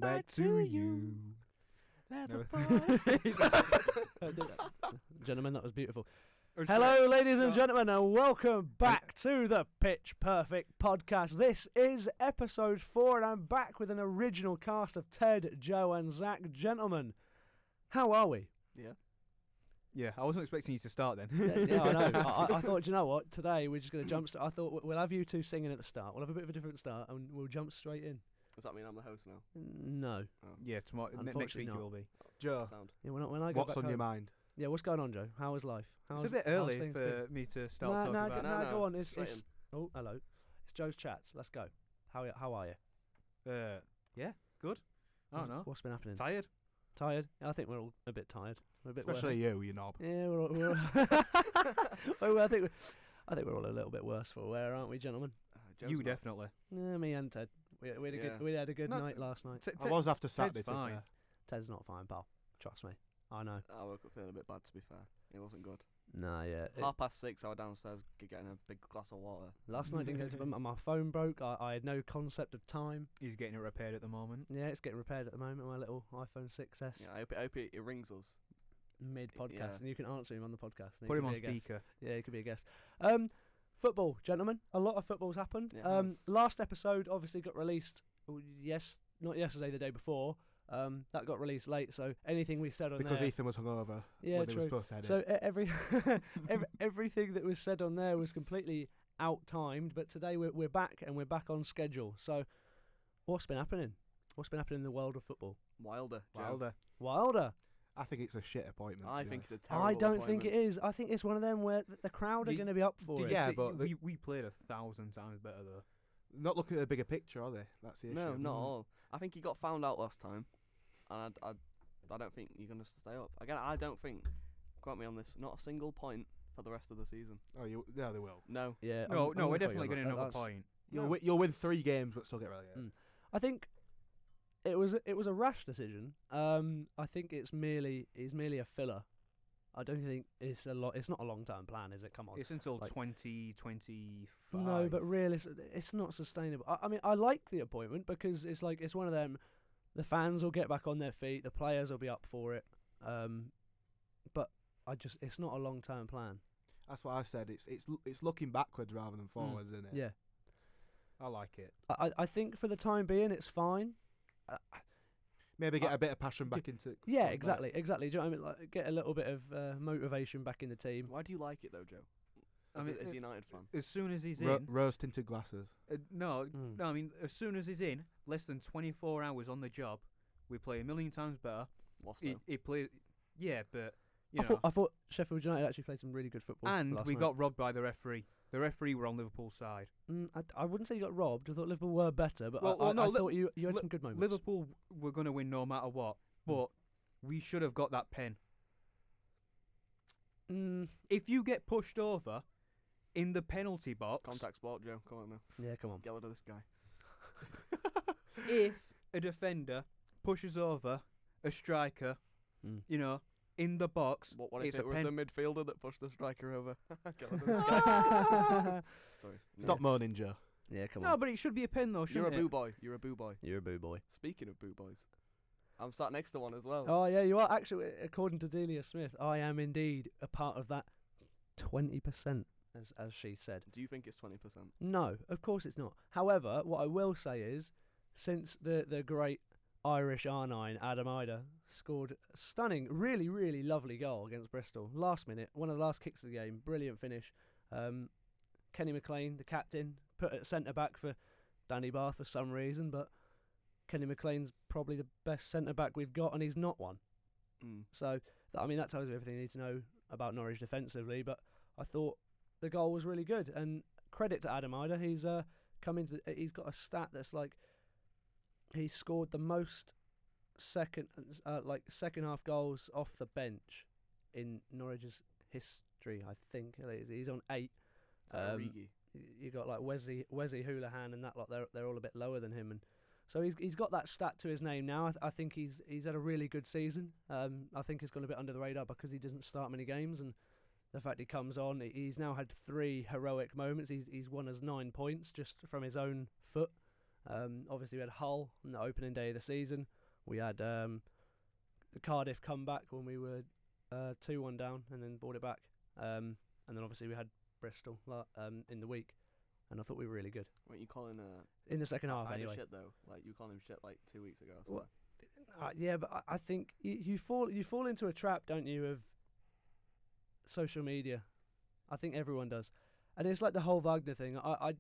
back to you. Never Gentlemen, that was beautiful. It's Hello, ladies and gentlemen, and welcome back to the Pitch Perfect podcast. This is episode 4, and I'm back with an original cast of Ted, Joe, and Zach. Gentlemen, how are we? Yeah, I wasn't expecting you to start then. Yeah, I know. I thought, do you know what? Today we're just going to jump. I thought we'll have you two singing at the start. We'll have a bit of a different start, and we'll jump straight in. Does that mean I'm the host now? No. Oh. Yeah, tomorrow, next Unfortunately week you not. will be. Joe, Sound. Yeah, when I go what's back on home. your mind? Yeah, what's going on, Joe? How is life? It's a bit early for me to start talking about. No, go on. Straight in. Oh, hello. It's Joe's chats. Let's go. How are you? Yeah, good. I don't know. What's been happening? Tired? Tired? I think we're all a bit tired. We're a bit Especially worse. you knob. Yeah, we're all well, I think we're all a little bit worse for wear, aren't we, gentlemen? Joe's You not. definitely. Yeah, me and Ted. We had a good No, night last night. I was after Saturday. Ted's to be fine. fair. Ted's not fine, pal. Trust me. I know. I woke up feeling a bit bad, to be fair. It wasn't good. Nah, yeah. 6:30, I was downstairs getting a big glass of water. Last night didn't go to bed. My phone broke. I had no concept of time. He's getting it repaired at the moment. Yeah, it's getting repaired at the moment. My little iPhone 6s. Yeah, I hope it rings us. Mid-podcast, Yeah. and you can answer him on the podcast. and Put he him can on be a guest. speaker. Yeah, he could be a guest. Football, gentlemen. A lot of football's happened. It has. Last episode obviously got released. Not yesterday, the day before. That got released late, so anything we said on Because there. Ethan was hungover. Yeah, when he was true. supposed to edit. So everything that was said on there was completely out-timed. But today we're back, and we're back on schedule. So what's been happening? What's been happening in the world of football? Wilder. Joe. Wilder. I think it's a shit appointment. I to be think honest. it's a terrible I don't think it appointment. is. I think it's one of them where the crowd are You- going to be up for Did it. you Yeah, see- but we played 1,000 times better though. Not looking at the bigger picture, are they? That's the issue. No, not all. I think he got found out last time, and I don't think you're going to stay up. Again, I don't think, quote me on this, not a single point for the rest of the season. Yeah, they will. No. Yeah. No, I'm we're with you definitely on getting that. another That's- point. You'll win 3 games, but still get relegated. I think it was a rash decision. I think he's merely a filler. I don't think it's a lot. It's not a long-term plan, is it? Come on. It's until Like- 2025. No, but really, it's not sustainable. I mean, I like the appointment because it's one of them. The fans will get back on their feet. The players will be up for it. But it's not a long-term plan. That's what I said. It's looking backwards rather than forwards, isn't it? Yeah. I like it. I think for the time being, it's fine. Maybe get a bit of passion back into. Yeah, exactly. Do you know what I mean? Like, get a little bit of motivation back in the team. Why do you like it, though, Joe? As a United fan. As soon as he's in, Rose tinted glasses. no, I mean, as soon as he's in, less than 24 hours on the job, we play 1,000,000 times better. Lost He though. plays, yeah, but you I know, thought Sheffield United actually played some really good football. and last we night. got robbed by the referee. The referee were on Liverpool's side. I wouldn't say you got robbed. I thought Liverpool were better, but Well, I no, thought you had some good moments. Liverpool were going to win no matter what, but we should have got that pen. If you get pushed over in the penalty box, Contact sport, Joe. Come on now. Yeah, come on. Get rid of this guy. if a defender pushes over a striker, you know, in the box, What if it's it a was pen. the midfielder that pushed the striker over? Get rid of this guy. Sorry. Stop moaning, Joe. Yeah, come No, on. but it should be a pen though, You're a shouldn't boo it? boy. You're a boo boy. You're a boo boy. Speaking of boo boys, I'm sat next to one as well. Oh yeah, you are actually. According to Delia Smith, I am indeed a part of that 20%, as she said. Do you think it's 20%? No, of course it's not. However, what I will say is, since the great Irish R9 Adam Ida scored a stunning, really, really lovely goal against Bristol last minute, one of the last kicks of the game, brilliant finish. Kenny McLean, the captain, put at centre back for Danny Bath for some reason, but Kenny McLean's probably the best centre back we've got, and he's not one. So, that tells you everything you need to know about Norwich defensively. But I thought the goal was really good, and credit to Adam Ida. He's he's got a stat that's like he scored the most second half goals off the bench in Norwich's history. I think he's on 8. Origi. You got like Wesley Houlihan and that lot. They're all a bit lower than him, and so he's got that stat to his name now. I think he's had a really good season. I think he's gone a bit under the radar because he doesn't start many games, and the fact he comes on, he's now had 3 heroic moments. He's won us 9 points just from his own foot. Obviously, we had Hull on the opening day of the season. We had the Cardiff comeback when we were 2-1 down and then brought it back. And then obviously we had Bristol in the week, and I thought we were really good. Weren't you calling In the second half, Ida anyway. shit though? Like you were calling him shit like 2 weeks ago. Or What? something. Yeah, but I think you fall into a trap, don't you, of social media. I think everyone does, and it's like the whole Wagner thing. I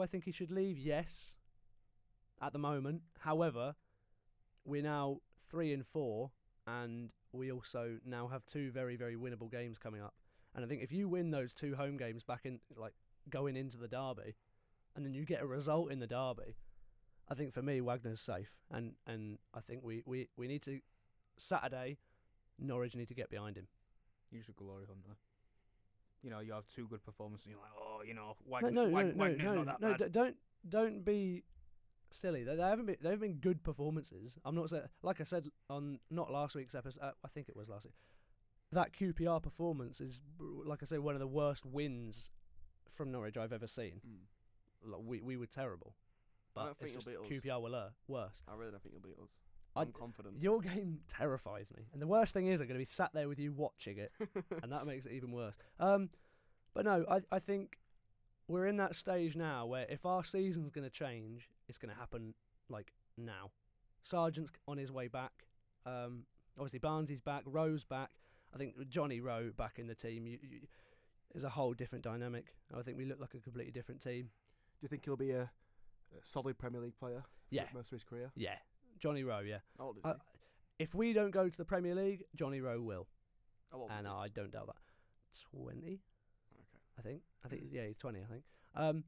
think he should leave? Yes, at the moment. However, we're now 3-4, and we also now have 2 very, very winnable games coming up. And I think if you win those 2 home games back in, like going into the derby, and then you get a result in the derby, I think for me Wagner's safe. And I think we need to Saturday, Norwich need to get behind him. He's a glory hunter. You know, you have 2 good performances, and you're like, oh, you know, No, Wagner's not that bad. Don't be silly. They've been good performances. I'm not saying, like I said on not last week's episode, I think it was last week. That QPR performance is, like I say, one of the worst wins from Norwich I've ever seen. Like, we were terrible, I but don't think it's you'll just beat us. QPR were worse. I really don't think you'll beat us. I'm confident. Your game terrifies me, and the worst thing is I'm going to be sat there with you watching it, and that makes it even worse. But no, I think we're in that stage now where if our season's going to change, it's going to happen like now. Sargent's on his way back. Obviously Barnsley's back. Rowe's back. I think Johnny Rowe back in the team. There's a whole different dynamic. I think we look like a completely different team. Do you think he'll be a solid Premier League player Yeah. for most of his career? Yeah, Johnny Rowe. Yeah. How old is he? If we don't go to the Premier League, Johnny Rowe will, How old is and he? I don't doubt that. 20. Okay. I think yeah, he's 20. I think.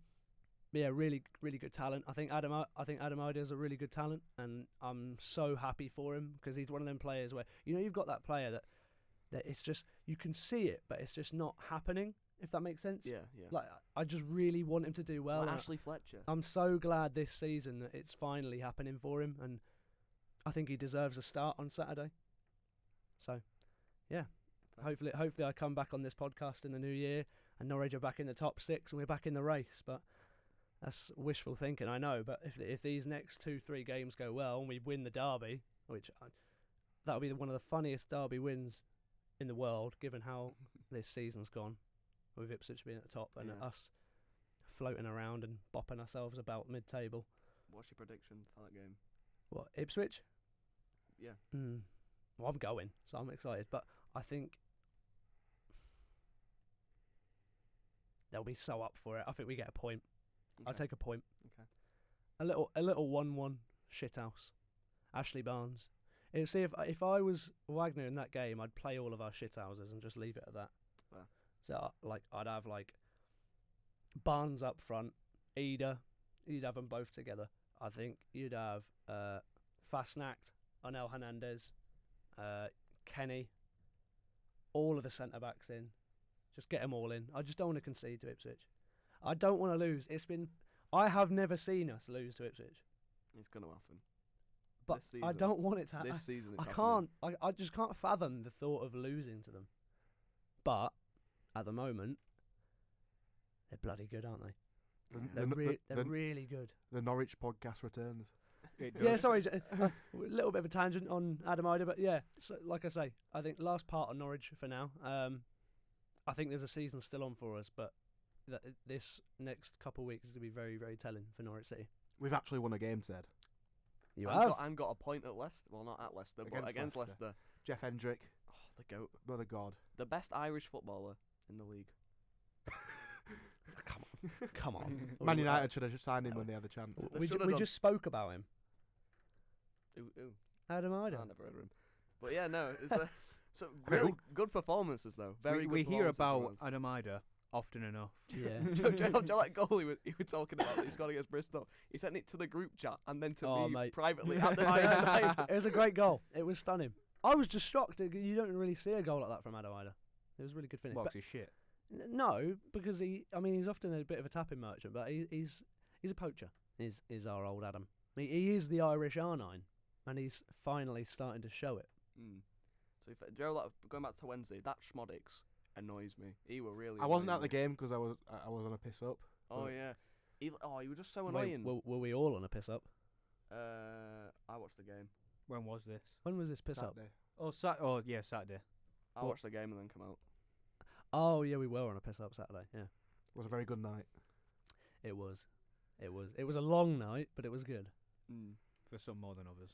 Yeah, really, really good talent. I think Adam Ida's a really good talent, and I'm so happy for him because he's one of them players where you've got that player that it's just you can see it, but it's just not happening. If that makes sense. Yeah. Like I just really want him to do well. Like and Ashley Fletcher. I'm so glad this season that it's finally happening for him, and I think he deserves a start on Saturday. So, yeah. Hopefully I come back on this podcast in the new year and Norwich are back in the top 6 and we're back in the race. But that's wishful thinking, I know. But if these next 2-3 games go well and we win the derby, which that'll be one of the funniest derby wins in the world, given how this season's gone, with Ipswich being at the top and us floating around and bopping ourselves about mid-table. What's your prediction for that game? What, Ipswich? Yeah. Well, I'm going, so I'm excited. But I think they'll be so up for it. I think we get a point. I'll take a point. Okay. A little 1-1 shithouse. Ashley Barnes. See, if I was Wagner in that game, I'd play all of our shithouses and just leave it at that. Wow. So I'd have like Barnes up front, you'd have them both together. I think you'd have Fastnacht, Onel Hernandez, Kenny, all of the centre backs in. Just get them all in. I just don't want to concede to Ipswich. I don't want to lose. I have never seen us lose to Ipswich, It's going to happen. but This season. I don't want it to happen. This season it's I happening. can't. I just can't fathom the thought of losing to them. But at the moment, they're bloody good, aren't they? They're really good. The Norwich podcast returns. Yeah, sorry, a little bit of a tangent on Adam Ida, but yeah, so, like I say, I think last part on Norwich for now. I think there's a season still on for us, but this next couple of weeks is going to be very, very telling for Norwich City. We've actually won a game, Ted. You and have? And got a point at Leicester. Well, not at Leicester, but against Leicester. Jeff Hendrick. Oh, the GOAT. What a god. The best Irish footballer in the league. Come on. Man United should have signed him when they had the chance. They We should have done. just spoke about him. Ooh. Adam I Ida. never heard of him. But yeah, no, it's so really good performances though. Very we good hear performances about from us. Adam Ida often enough. Yeah. Do you know that goal he was talking about that he scored against Bristol? He sent it to the group chat and then to me Mate. privately at the same time. It was a great goal. It was stunning. I was just shocked. You don't really see a goal like that from Adam Ida. It was a really good finish. Box is shit. No, because he's often a bit of a tapping merchant, but he's a poacher. Is our old Adam? He is the Irish R9, and he's finally starting to show it. So Joe, going back to Wednesday, that Schmodix annoys me. He were really. I wasn't annoying at the me. game because I was on a piss up. Oh but yeah, He was just so Wait, annoying. were we all on a piss up? I watched the game. When was this? When was this piss up? Saturday. Oh, yeah, Saturday. I What? watched the game and then come out. Oh yeah, we were on a piss up Saturday. Yeah, It was a very good night. it was. It was a long night, but it was good. Mm. For some more than others.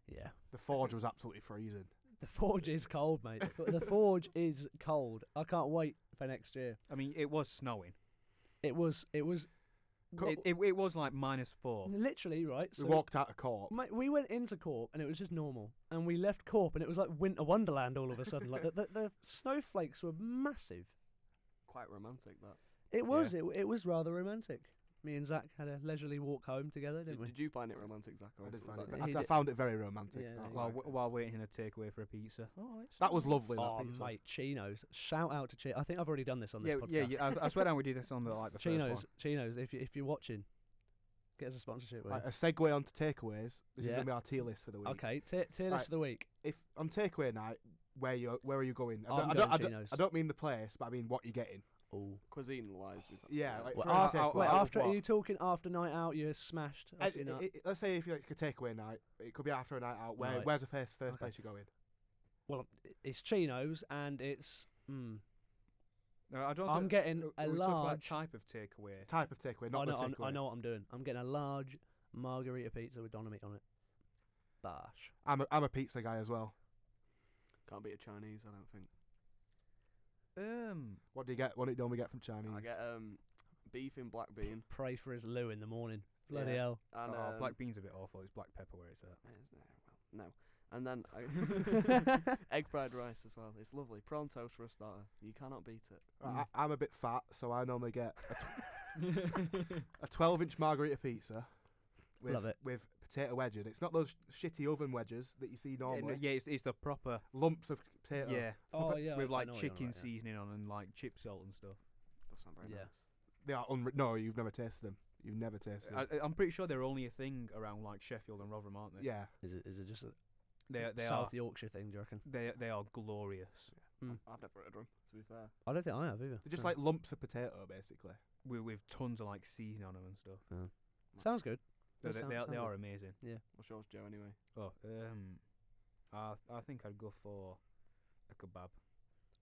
Yeah. The Forge was absolutely freezing. The Forge is cold, mate. The Forge is cold. I can't wait for next year. I mean, it was snowing. It was It was like -4. literally right. We So walked out of court. mate, we went into Corp and it was just normal, and we left Corp and it was like Winter Wonderland all of a sudden. Like the snowflakes were massive. Quite romantic, that. It was. It was rather romantic. Me and Zach had a leisurely walk home together, didn't we? Did you find it romantic, Zach? or I, did was find that- it, He I did- found it very romantic. Yeah, can't yeah. lie. While waiting in a takeaway for a pizza. Oh, it's That was lovely. That Oh, pizza. mate, Chinos! Shout out to Chinos. I think I've already done this on this yeah, podcast. yeah. I swear down we do this on the first one. Chinos. If you're watching, get us a sponsorship. Will you? Right, a segue onto takeaways. This is Yeah. going to be our tier list for the week. Okay, tier list Right. for the week. If on takeaway night, where are you going? I'm I going don't, Chinos. I don't mean the place, but I mean what you're getting. Oh. Cuisine-wise, Yeah, like Well, for a after, takeaway, wait, out of after are what? you talking after night out? You're smashed. Off your nut. Let's say if you like a takeaway night, it could be after a night out. Right. Where's the first Okay. place you're going? Well, it's Chinos and it's. No, I don't. I'm think- getting we a talk about large. type of takeaway. Type of takeaway, not the takeaway. I know what I'm doing. I'm getting a large margarita pizza with Dolomite on it. Bash. I'm a pizza guy as well. Can't beat a Chinese, I don't think. What do you get? What do you normally get from Chinese? I get beef in black bean. Pray for his Lou in the morning. Bloody Yeah. hell. And Black bean's a bit awful. It's black pepper where it's at. No. And then egg fried rice as well. It's lovely. Prawn toast for a starter. You cannot beat it. Right, I'm a bit fat, so I normally get a 12-inch margarita pizza with, Love it. with potato wedges. It's not those shitty oven wedges that you see normally. Yeah, it's the proper. Lumps of potato. Yeah. Oh yeah. With I like know what you're on chicken about, yeah. seasoning on and like chip salt and stuff. That's not very Yeah. nice. They are no, you've never tasted them. You've never tasted them. I'm pretty sure they're only a thing around like Sheffield and Rotherham, aren't they? Yeah. Is it just a They South are. Yorkshire thing? Do you reckon? They are glorious. I've never heard of them, to be fair. I don't think I have either. They're just No. like lumps of potato, basically. With tons of like seasoning on them and stuff. Sounds good. They, Does they, sound- are, sound they good. are amazing. What's yours, Joe, anyway? Oh, I think I'd go for a kebab.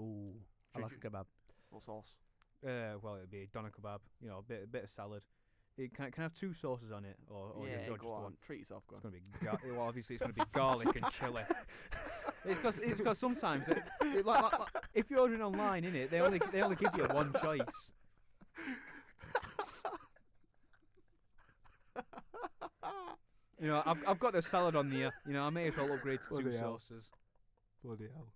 Ooh, I Should like a kebab. What sauce? Well, it'd be a doner kebab. You know, a bit of salad. It can have two sauces on it, or yeah, just, or go just on. one. Treat yourself, go It's on. gonna be well, obviously it's gonna be garlic and chili. It's because sometimes like, if you're ordering online, innit, they only give you one choice. You know, I've got the salad on there. You know, I may as well upgrade to two Bloody hell. sauces. Bloody hell.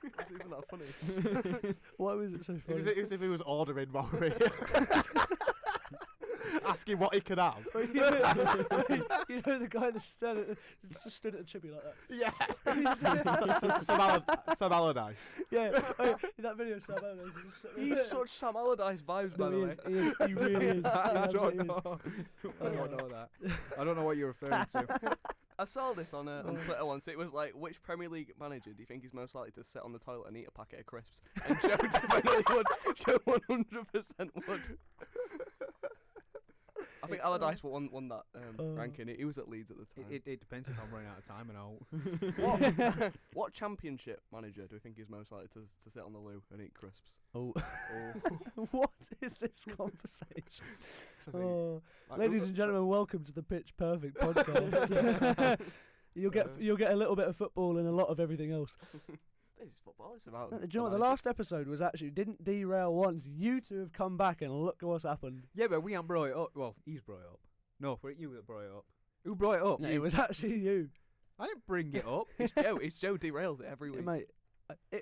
It's even that funny. Why was it so funny? It was if he was ordering Maury. Asking what he could have. you know the guy that just stood at the chippy like that. Yeah. Sam Allardyce. Yeah, oh, in that video, Sam Allardyce is just- He's such Sam Allardyce vibes, by No, the he way. is. He really is. He I absolutely don't is. know. I don't know that. I don't know what you're referring to. I saw this on Twitter once. It was like, which Premier League manager do you think is most likely to sit on the toilet and eat a packet of crisps? And Joe definitely would. Joe 100% would. I think Allardyce won that ranking. He was at Leeds at the time. It depends if I'm running out of time and I'll. What Championship manager do you think is most likely to sit on the loo and eat crisps? Oh. What is this conversation? I think, Oh. like, Ladies and gentlemen, welcome to the Pitch Perfect podcast. You'll get a little bit of football and a lot of everything else. This is football. It's about. Do you know what? The last episode was actually didn't derail once. You two have come back and look what's happened. Yeah, but we haven't brought it up. Well, he's brought it up. No, you that brought it up. Who brought it up? No, You. it was actually you, I didn't bring it up. It's Joe. It's Joe derails it every week. mate.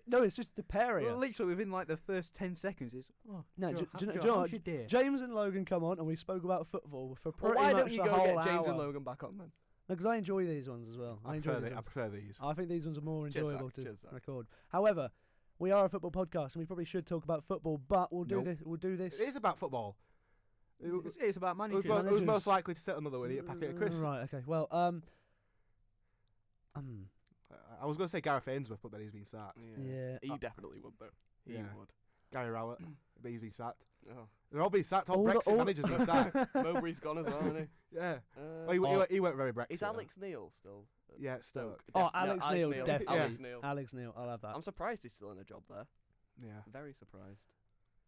No, it's just the pair of you. Well, literally within like the first 10 seconds, it's No, Joe, do you know Joe, what? how's your day? James and Logan come on and we spoke about football for Well, pretty why much don't you the go whole get James hour. and Logan back on then? Because I enjoy these ones as well. I enjoy these I ones. prefer these. I think these ones are more Cheers, enjoyable Zach. to Cheers, Zach. record. However, we are a football podcast and we probably should talk about football, but we'll do Nope. this. We'll do this. It is about football. It's about managers. Who's managers. most likely to sit on the loo and eat a packet of crisps? Right. Okay. Well. I was going to say Gareth Ainsworth, but then he's been sacked. Yeah. He definitely would though. He Yeah. would. Gary Rowett, but he's been sacked. Oh. They're all being sacked. All, All the- Brexit all- managers been sacked. Mowbray's gone as well, isn't he? Yeah. Uh, Well, he went very Brexit. is Alex Neil still? At Yeah, at Stoke. Oh, No, Alex Neil, definitely. Alex Neil. Alex Neil, I'll have that. I'm surprised he's still in a job there. Yeah. Very surprised.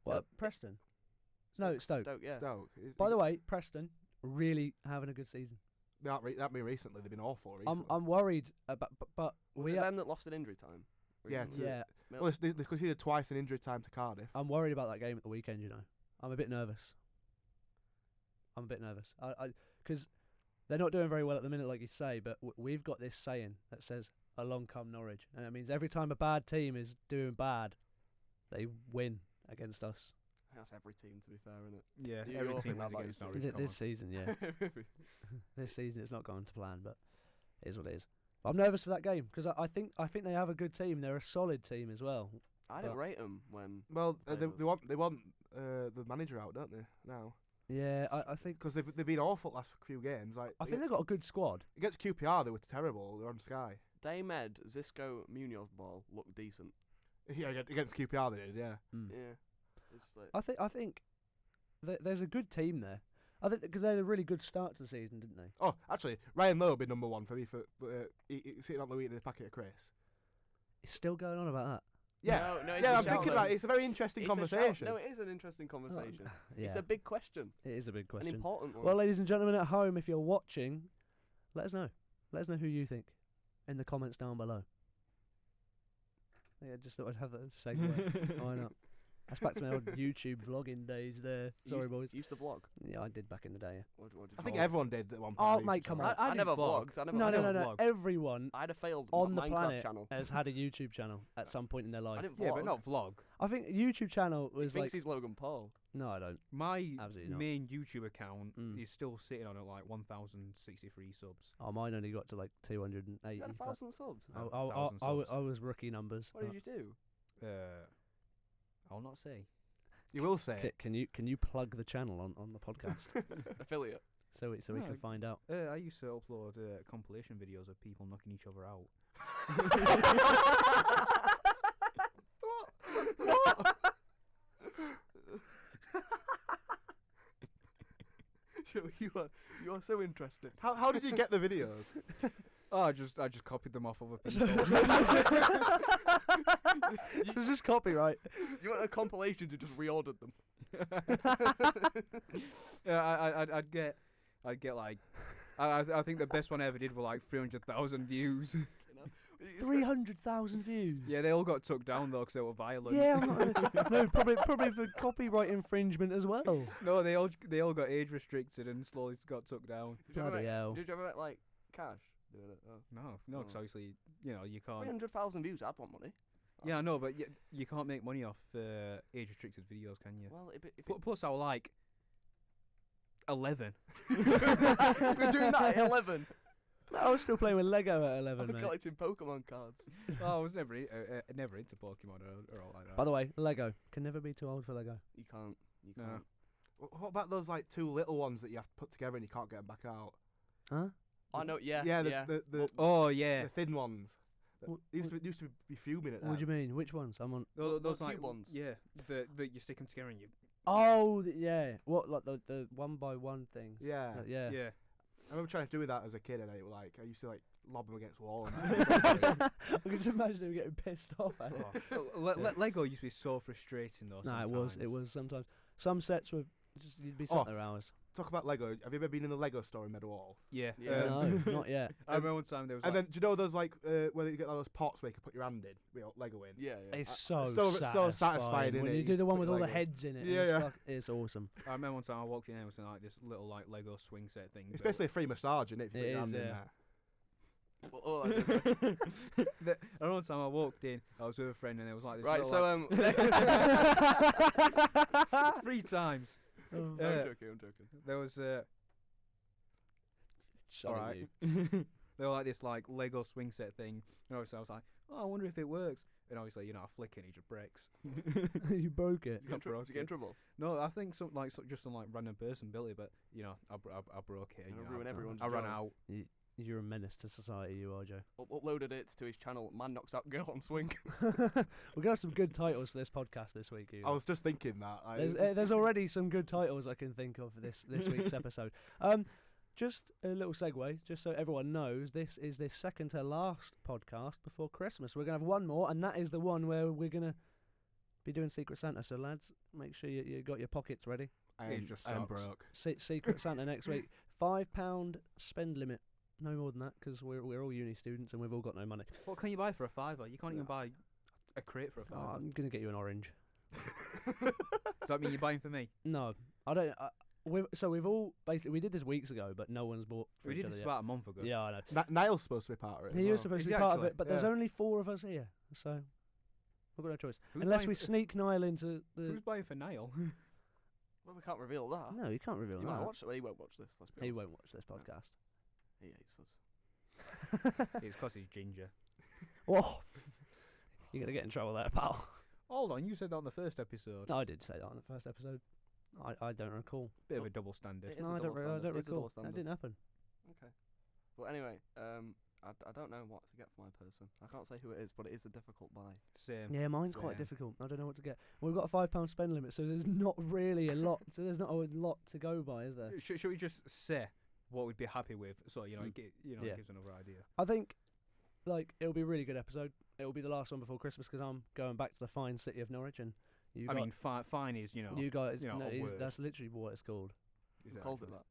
What, Preston? No, Stoke. Stoke, yeah. Stoke. By the way, Preston really having a good season. that been recently. They've been awful recently. I'm worried about, but Was we it are, them that lost in injury time? Yeah, recently? yeah. Well, they conceded twice in injury time to Cardiff. I'm worried about that game at the weekend. You know, I'm a bit nervous. Because they're not doing very well at the minute, like you say. But we've got this saying that says "Along come Norwich," and it means every time a bad team is doing bad, they win against us. That's every team, to be fair, isn't it? Yeah, You every all team think that wins about against your Norwich. team. come This on. season, yeah, this season it's not going to plan, but it is what it is. But I'm nervous for that game because I think they have a good team. They're a solid team as well. I didn't But- rate them when. Well, They they was- want the manager out, don't they? Now, Yeah, I think because they've been awful last few games. Like I think they've got a good squad. against QPR, they were terrible. They're on Sky. Daymed, Zisco, Munoz ball looked decent. Yeah, against QPR they did. Yeah. Mm. Yeah. It's like, I think there's a good team there. I think because they had a really good start to the season, didn't they? Oh, actually, Ryan Lowe will be number one for me for sitting on the week in a packet of Chris. It's still going on about that. Yeah, No, it's yeah. a I'm shout, thinking though. about it. It's a very interesting It's a shout. conversation. No, it is an interesting conversation. Yeah, It's a big question. it is a big An question. important one. Well, ladies and gentlemen at home, if you're watching, let us know. Let us know who you think in the comments down below. Yeah, just thought I'd have that segue. Why not? That's back to my old YouTube vlogging days there. Sorry, boys. You used to vlog. Yeah, I did back in the day. Yeah. What did I you think vlog? everyone did at one point. Oh, really, mate, to come try. on. I never vlog. vlogged. I never. No, I no, never no, no. vlogged. Everyone I had a failed on the Minecraft planet channel. has had a YouTube channel at some point in their I life. didn't vlog. Yeah, but not vlog. I think a YouTube channel He was thinks like. he's Logan Paul. No, I don't. My Absolutely not. main YouTube account Mm. is still sitting on at like 1,063 subs. Oh, mine only got to like 280. You had 1,000 subs. I, No, I, I, 1,000 I, subs. I was rookie numbers. What did you do? I'll not say. You will say it. Can you plug the channel on the podcast Affiliate. so we No, can find out? I used to upload compilation videos of people knocking each other out. You are so interesting. How did you get the videos? Oh, I just copied them off other people. This is just copyright. You want a compilation to just reordered them. Yeah, I'd get like, I think the best one I ever did were like 300,000 views. 300,000 views. Yeah, they all got took down though because they were violent. Yeah, I'm not, no, probably for copyright infringement as well. No, they all got age restricted and slowly got took down. Bloody hell. Did you ever make like cash doing it? Oh. No, because Oh. obviously you can't. 300,000 views. I'd want money. Yeah, I know, but you can't make money off age restricted videos, can you? Well, if Plus, I was like 11. we're doing that at 11. I was still playing with Lego at 11, I'm mate. collecting Pokemon cards. Oh, I was never never into Pokemon or all like that. By the way, Lego can never be too old for Lego. You can't. You No. can't. What about those like two little ones that you have to put together and you can't get them back out? Huh? I know. Yeah. Yeah, yeah. the Oh yeah, the thin ones. What- Used to be fuming at that. What do you mean? Which ones? I'm on. those cube like ones. Yeah, the you stick them together and you. Oh, yeah. What, like the one by one things? Yeah. Yeah. Yeah. I remember trying to do that as a kid, and I used to like lob them against the wall. And I can just imagine them getting pissed off at it. Lego used to be so frustrating though. No, it sometimes. was sometimes. Some sets were just you'd be sat Oh. there hours. Talk about Lego. Have you ever been in the Lego store in Meadowhall? Yeah. Yeah. No, not yet. I remember one time there was. And like, then do you know those like where you get those pots where you can put your hand in, Lego in? Yeah. Yeah. It's so so satisfying, when innit? you You do the just one put with all the Lego. heads in it. Yeah, It's awesome. I remember one time I walked in there and it was like this little like Lego swing set thing. It's but- basically a free massage, isn't it? If you It put your is, hand in yeah. there. Well, all I did- I remember one time I walked in, I was with a friend and there was like this. right. little, So like, 3 times. Oh. I'm Yeah. joking. I'm joking. There was Shut all it, right. you. They were like this like Lego swing set thing, and obviously I was like, oh, I wonder if it works. And obviously, I flick it and it just breaks. You broke it. Did you get in trouble? No, I think just some like random person built it, but I broke it. And, Gonna you know, ruin I- everyone's I ran joy. out. You're a menace to society, you are, Joe. Uploaded it to his channel. Man knocks out girl on swing. We're gonna have some good titles for this podcast this week. I was just thinking that. There's already some good titles I can think of for this week's episode. Just a little segue, just so everyone knows, this is the second to last podcast before Christmas. We're gonna have one more, and that is the one where we're gonna be doing Secret Santa. So lads, make sure you got your pockets ready. It's just I'm sucks. broke. Secret Santa next week. £5 spend limit. No more than that, because we're all uni students and we've all got no money. What can you buy for a £5? You can't even buy a crate for a £5. I'm gonna get you an orange. Does that mean you're buying for me? No, I don't. We've all basically, we did this weeks ago, but no one's bought. For We each did other this yet. about a month ago. Yeah, I know. Niall's supposed to be part of it. He as was well. supposed Is to be he part of actually? it, but there's Yeah. only 4 of us here, so we've got no choice. Who's Unless buying we f- sneak Niall into the. Who's buying for Niall? Well, we can't reveal that. No, you can't reveal You might that. watch it. Well, he won't watch this. Let's be He honest. won't watch this podcast. He hates us. It's because he's ginger. Whoa! You're gonna get in trouble there, pal. Hold on, you said that on the first episode. No, I did say that on the first episode. I don't recall. Bit of a double standard. It is No, a I don't. double I standard. don't It's a double recall. That standard. didn't happen. Okay. Well, anyway, I don't know what to get for my person. I can't say who it is, but it is a difficult buy. Same. Yeah, mine's quite Same. difficult. I don't know what to get. We've got a £5 spend limit, so there's not really a lot. So there's not a lot to go by, is there? Should we just say what we'd be happy with, so Mm. it Yeah. gives another idea? I think, it'll be a really good episode. It'll be the last one before Christmas because I'm going back to the fine city of Norwich, and you I got, mean, fine is you guys. you know, no, a word. that's literally what it's called. Who calls it that?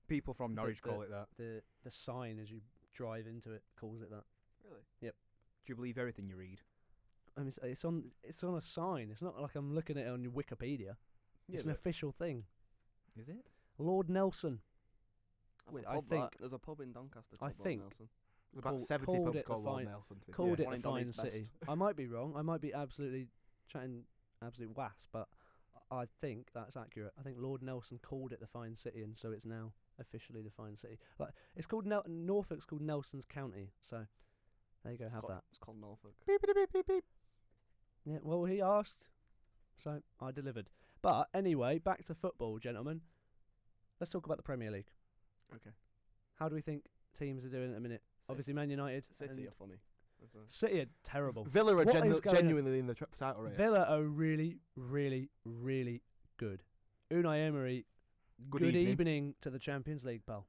People from Norwich the- call it that. The sign as you drive into it calls it that. Really? Do you believe everything you read? I mean, it's on a sign. It's not like I'm looking at it on your Wikipedia. It's an but- official thing. Is it? Lord Nelson. That's Wait, a I pub, think- There's a pub in Doncaster I called Lord think- Nelson. There's about called- 70 called pubs it the called Lord fine- Nelson. To be Called fair. it One the in fine Donny's best. city. I might be wrong. I might be absolutely chatting absolute was, but I think that's accurate. I think Lord Nelson called it the fine city, and so it's now officially the fine city. Like it's called Norfolk's called Nelson's County. So there you go. Have that. It's called Norfolk. Beep, beep, beep, beep, beep. Yeah. Well, he asked, so I delivered. But anyway, back to football, gentlemen. Let's talk about the Premier League. Okay. How do we think teams are doing at the minute? Obviously, Man United. City and are funny. That's right. City are terrible. Villa are What is going on? genuinely in the title race. Villa are really, really, really good. Unai Emery, Good evening. to the Champions League, pal.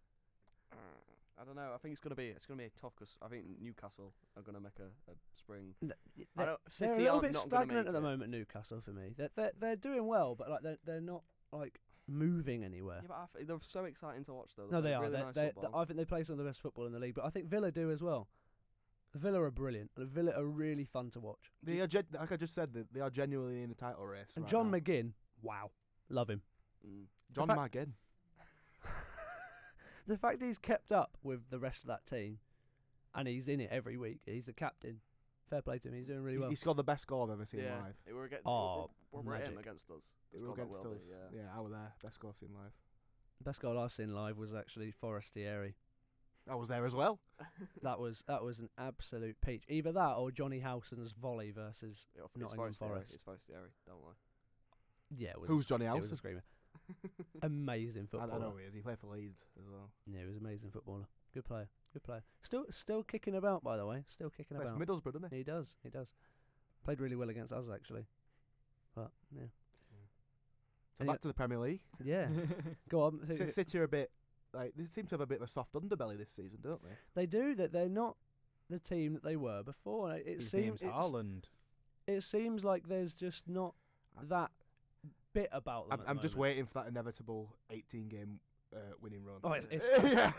I don't know. I think it's gonna be tough because I think Newcastle are gonna make a spring. I They're, don't. they're a City little aren't bit not gonna stagnant make at the it. moment, Newcastle, for me. They're doing well, but like they're not like moving anywhere. Yeah, but they're so exciting to watch though. No, they play are. Really nice football. I think they play some of the best football in the league, but I think Villa do as well. Villa are brilliant. And Villa are really fun to watch. They are like I just said, they are genuinely in the title race. And right John now. McGinn, wow, love him. Mm. John fact- McGinn. The fact he's kept up with the rest of that team, and he's in it every week. He's the captain. Fair play to him. He's doing really well. He scored the best goal I've ever seen Yeah, live. it were against. Oh, we're him magic. against us. It Scored was that against well, us. Yeah. I was there. Best goal I've seen live. Best goal I've seen live was actually Forestieri. I was there as well. That was an absolute peach. Either that or Johnny Howson's volley versus Nottingham Forest. It's Forestieri. Don't lie. Yeah, it was. Who's Johnny It was a Howson? screamer. Amazing I footballer. know he is. He played for Leeds as well. Yeah, he was an amazing footballer. Good player. Good player. Still kicking about, by the way. Still kicking Plays about. for Middlesbrough, doesn't he? He does. He does. Played really well against us actually. But yeah. So Any- back to the Premier League. Yeah. Go on. City are a bit like they seem to have a bit of a soft underbelly this season, don't they? They do that. They're not the team that they were before. It His seems. name's Haaland. It seems like there's just not that bit about them. I'm at the just moment. waiting for that inevitable 18-game winning run. Oh, it's yeah.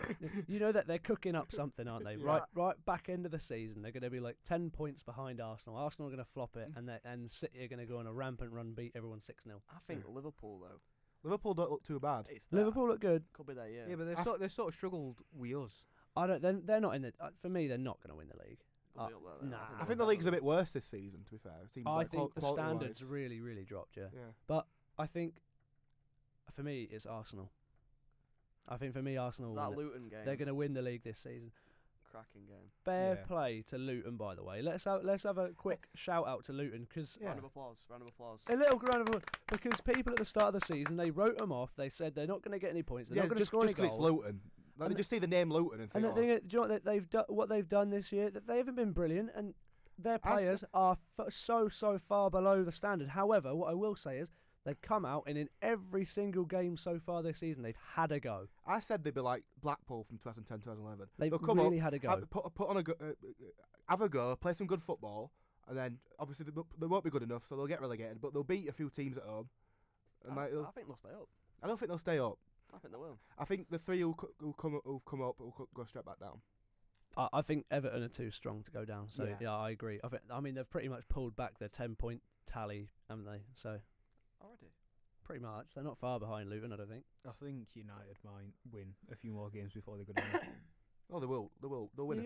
You know that they're cooking up something, aren't they? Yeah. Right back end of the season, they're going to be like 10 points behind Arsenal. Arsenal are going to flop it, and City are going to go on a rampant run, beat everyone 6-0. I think Liverpool though. Liverpool don't look too bad. It's there. Liverpool look good. Could be there. Yeah. Yeah, but they sort of struggled with us. I don't. They're not in the. For me, they're not going to win the league. They'll be up there, nah. I think the league's a bit worse this season. To be fair, Teams I like think the quality-wise. standards really, really dropped. Yeah. Yeah. I think, for me, it's Arsenal. I think for me, Arsenal. That Luton game. They're going to win the league this season. cracking game. Fair Yeah. play to Luton, by the way. Let's have a quick shout out to Luton because Yeah. Round of applause. Round of applause. a little round of applause because people at the start of the season they wrote them off. They said they're not going to get any points. They're not going to just score any because it's goals. Luton. Like And they just see the name Luton and And think, the thing is, do you know what what they've done this year? That they haven't been brilliant, and their players are so far below the standard. However, what I will say is they've come out and in every single game so far this season they've had a go. I said they'd be like Blackpool from 2010, 2011. They've They'll come really up, had a go. put on a have a go, play some good football, and then obviously they won't be good enough, so they'll get relegated. But they'll beat a few teams at home. And I think they'll stay up. I don't think they'll stay up. I think they will. I think the three who'll come up will go straight back down. I think Everton are too strong to go down. So Yeah. yeah, I agree. I mean, they've pretty much pulled back their 10-point tally, haven't they? So Already. pretty much they're not far behind Luton, I don't think. I think United might win a few more games before they go down. Oh, they will. They'll win.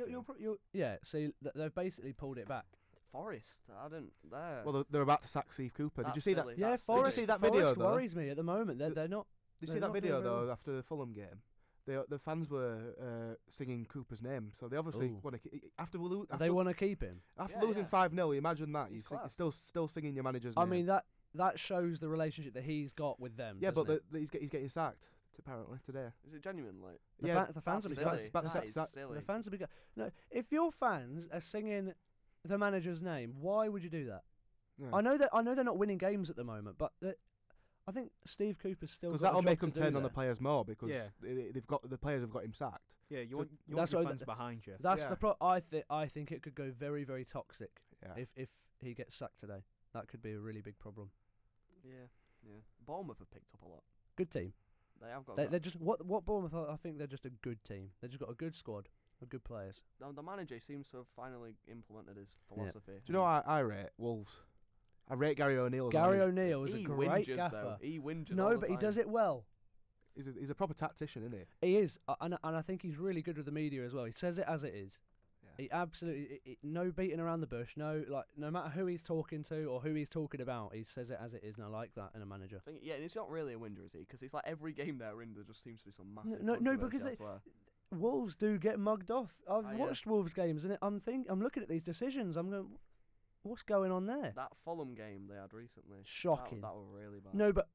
Yeah. See, they've basically pulled it back. Forest. I didn't. There. Well, they're about to sack Steve Cooper. Did you That's see silly. that? Yeah, That's Did you Forest. see that Forest video, though? worries me at the moment. They're not. Did you They're see that not video doing very though well. after the Fulham game? The fans were singing Cooper's name, so they obviously Ooh. want to. After we lose, They want to keep him. Yeah, losing yeah. 5-0, imagine that It's you're class. still singing your manager's I name. mean that shows the relationship that he's got with them. yeah, doesn't but it? he's getting sacked apparently today. Is it genuine? Like. The yeah, the fans That's will be silly. gutted. about to That set- is silly. The fans will be gutted. No, if your fans are singing the manager's name, why would you do that? Yeah. I know they're not winning games at the moment, but I think Steve Cooper's still Because got a that'll job make to them do turn on there. the players more because Yeah. the players have got him sacked. Yeah, you So want that's your why fans behind you. That's Yeah. the pro. I think it could go very, very toxic Yeah. if he gets sacked today. That could be a really big problem. Yeah. Yeah. Bournemouth have picked up a lot. Good team. They have got. They're just what Bournemouth. I think they're just a good team. They've just got a good squad of good players. The manager seems to have finally implemented his philosophy. Do you know what I rate Wolves? I rate Gary O'Neill. Gary O'Neill is a He great whinges, gaffer. though. He whinges all No, the but he time. does it well. He's a proper tactician, isn't he? He is, and I think he's really good with the media as well. He says it as it is. Yeah. He absolutely no beating around the bush. No matter who he's talking to or who he's talking about, he says it as it is, and I like that in a manager. Yeah, and it's not really a whinger, is he? Because it's like every game they're in, there just seems to be some massive. No, because controversy elsewhere. Wolves do get mugged off. I've Yeah. watched Wolves games, and I'm looking at these decisions. I'm going, what's going on there? That Fulham game they had recently. Shocking. That was really bad. No, but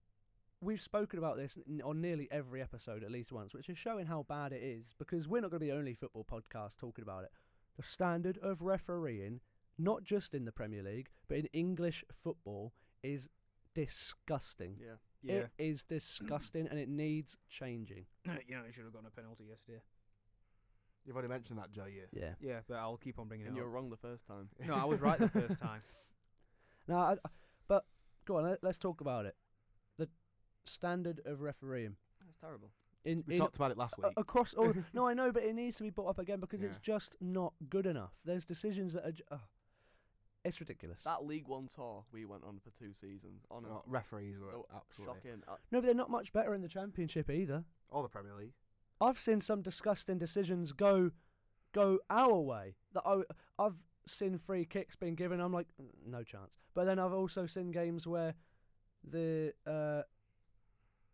we've spoken about this on nearly every episode at least once, which is showing how bad it is, because we're not going to be the only football podcast talking about it. The standard of refereeing, not just in the Premier League, but in English football, is disgusting. Yeah. Yeah. It is disgusting, and it needs changing. You know, he should have gotten a penalty yesterday. You've already mentioned that, Joe. Yeah. Yeah, but I'll keep on bringing And it you were up. wrong the first time. No, I was right the first time. Now, but go on. Let's talk about it. The standard of refereeing It's terrible. We talked about it last week. across all. No, I know, but it needs to be brought up again because it's Yeah. just not good enough. There's decisions that are. It's ridiculous. That League One tour we went on for 2 seasons. On Oh, referees were oh, absolutely shocking. No, but they're not much better in the Championship either. all the Premier League. I've seen some disgusting decisions go our way. That I've seen free kicks being given. I'm like, no chance. But then I've also seen games where the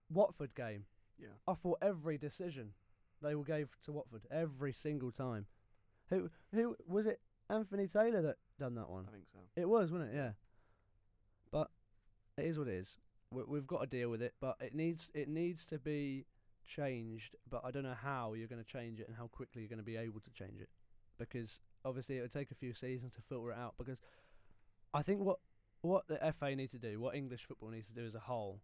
Watford game, Yeah. I thought every decision they gave to Watford every single time. Who was it? Anthony Taylor that done that one. I think so. It was, wasn't it? Yeah. But it is what it is. We've got to deal with it, but it needs to be changed. But I don't know how you're going to change it and how quickly you're going to be able to change it, because obviously it would take a few seasons to filter it out. Because I think what the FA need to do, what English football needs to do as a whole,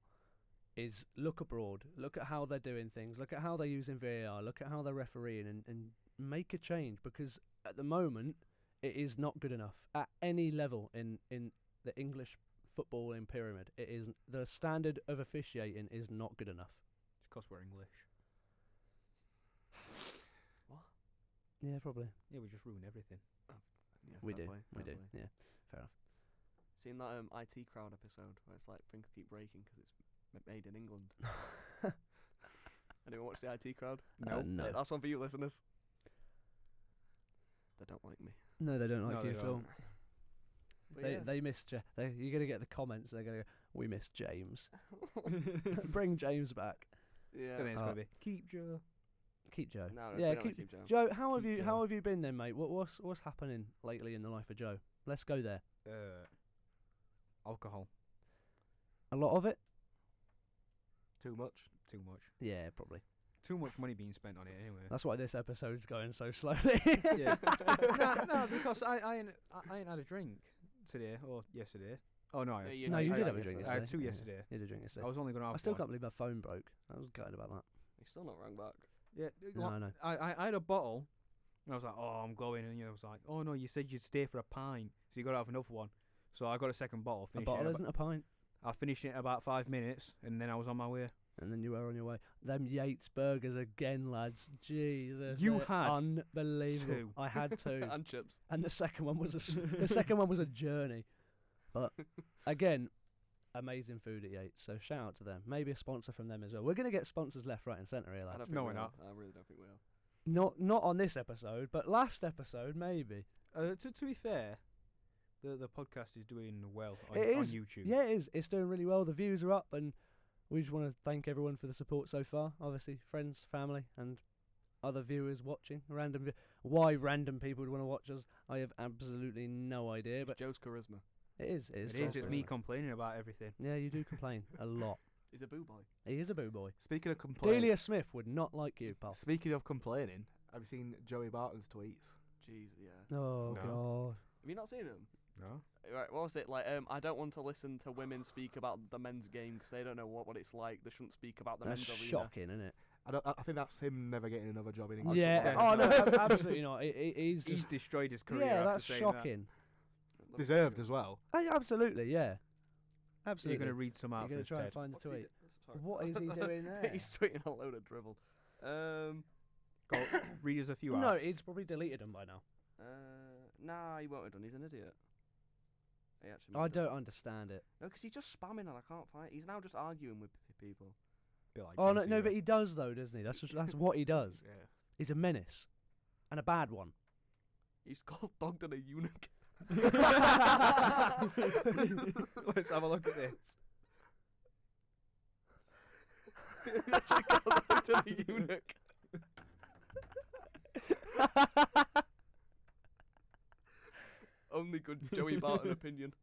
is look abroad, look at how they're doing things, look at how they're using VAR, look at how they're refereeing, and make a change. Because at the moment, it is not good enough at any level in the English footballing pyramid. It is the standard of officiating is not good enough. It's because we're English. What? Yeah, probably. Yeah, we just ruin everything. Yeah, We fair do. play, We fair do. play. Yeah, fair enough. Seen that IT Crowd episode where it's like things keep breaking because it's made in England. Anyone watch the IT Crowd? No. No. Yeah, that's one for you listeners. They don't like me. No, they don't like No, you they at all. don't. But They yeah. they miss you're gonna get the comments. They're gonna go, we miss James. Bring James back. Yeah. And then it's Oh. going to be, keep Joe. Keep Joe. No, yeah, we don't keep keep Joe. Joe. How have Keep you Joe. how have you been then, mate? What's happening lately in the life of Joe? Let's go there. Alcohol. A lot of it. Too much. Too much. Yeah, probably. too much money being spent on it anyway. That's why this episode's going so slowly. Yeah. no, because I ain't had a drink today or yesterday. Oh no, I Yeah, had, you No, did. you I did had have a drink yesterday. I yesterday. had two Yeah. yesterday. You did a drink yesterday. I was only gonna have I still one. can't believe my phone broke. I was gutted about that. He's still not rang back. Yeah, No, I know. I had a bottle, and I was like, oh, I'm going, and I was like, oh no, you said you'd stay for a pint, so you got to have another one. So I got a second bottle. A Finished it bottle in isn't a pint. I finished it in about 5 minutes, and then I was on my way. And then you were on your way. Them Yates burgers again, lads. Jesus. You they're had unbelievable. two. I had two. And chips. And the second one was the second one was a journey. But again, amazing food at Yates. So shout out to them. Maybe a sponsor from them as well. We're gonna get sponsors left, right, and centre here, I lads. don't think No, we we're are. not. I really don't think we are. Not on this episode, but last episode maybe. To be fair, the podcast is doing well on, It on is. YouTube. Yeah, it is. It's doing really well. The views are up, and we just want to thank everyone for the support so far. Obviously, friends, family, and other viewers watching. Why random people would want to watch us, I have absolutely no idea. But Joe's charisma. it is. It is. It is. Joel's It's me charisma. complaining about everything. Yeah, you do complain a lot. He's a boo boy. He is a boo boy. Speaking of complaining, Delia Smith would not like you, pal. speaking of complaining, have you seen Joey Barton's tweets? Jeez, yeah. Oh No. God. Have you not seen him? No. Right, what was it like? I don't want to listen to women speak about the men's game because they don't know what it's like. They shouldn't speak about the That's men's arena. shocking, isn't it? I think that's him never getting another job in England. Yeah. football. Oh no, absolutely not. He's He's just. destroyed his career. Yeah, after that's saying shocking. Deserved as well. Absolutely, yeah. That. You're Absolutely. going to read some You're out for gonna us, try and Ted. find the What's he tweet. do- sorry. What is he doing there? He's tweeting a load of drivel. Go, read us a few No, out. he's probably deleted them by now. Nah, he won't have done. He's an idiot. He actually I might have done. don't understand it. No, because he's just spamming and I can't find. He's now just arguing with people. Bit like Oh no, John no, Cena. but he does though, doesn't he? That's what he does. Yeah. He's a menace, and a bad one. He's called Dogged and a eunuch. Let's have a look at this. He's actually called Dogged and a eunuch. Only good Joey Barton opinion.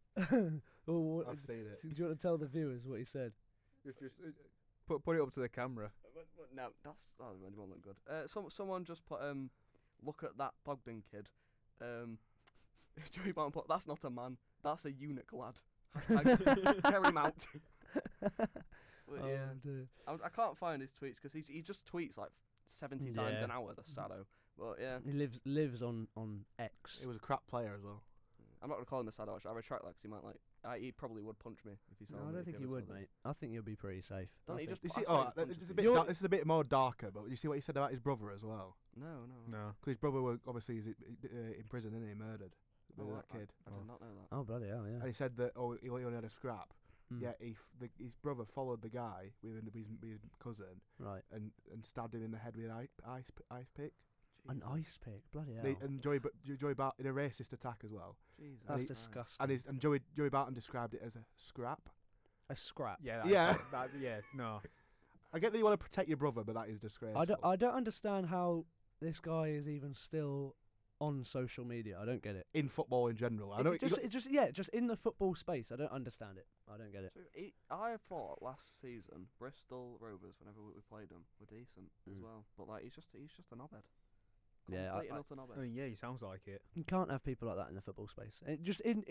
Oh, what, I've seen it. do you want to tell the viewers what he said? Just put it up to the camera. No, that won't look good. Someone just put look at that Bogdan kid. Joey Barton put that's not a man, that's a eunuch lad. Hashtag carry him out. But yeah, Oh, dear. I can't find his tweets because he just tweets like 70 times Yeah. an hour. The Sado. But yeah, He lives on X. He was a crap player as well. I'm not gonna call him a Sado. Actually. I retract that because he might he probably would punch me if he saw No, me. I don't if think he you ever would, saw this. mate. I think you'll be pretty safe. Don't I he think- just? You I see, thought he this punches is a people. bit. You're- This is a bit more darker, but you see what he said about his brother as well. No. No. Because his brother was obviously in prison, isn't he? Murdered. Oh, With I- that kid. I did not know that. Oh bloody hell, yeah. And he said that he only had a scrap. Mm. Yeah, his brother followed the guy with his cousin Right. and stabbed him in the head with an ice pick. An Jesus. ice pick, bloody hell. And Joey Barton in a racist attack as well. Jesus That's Christ. disgusting. And Joey Barton described it as a scrap. A scrap. Yeah. Yeah. Yeah. No. I get that you want to protect your brother, but that is disgraceful. I don't understand how this guy is even still on social media. I don't get it. In football in general, I know Just in the football space. I don't understand it. I don't get it. So I thought last season Bristol Rovers, whenever we played them, were decent as Mm. well. But like he's just a knobhead. Yeah, Complete and utter knobhead. I mean, yeah, he sounds like it. You can't have people like that in the football space. Just in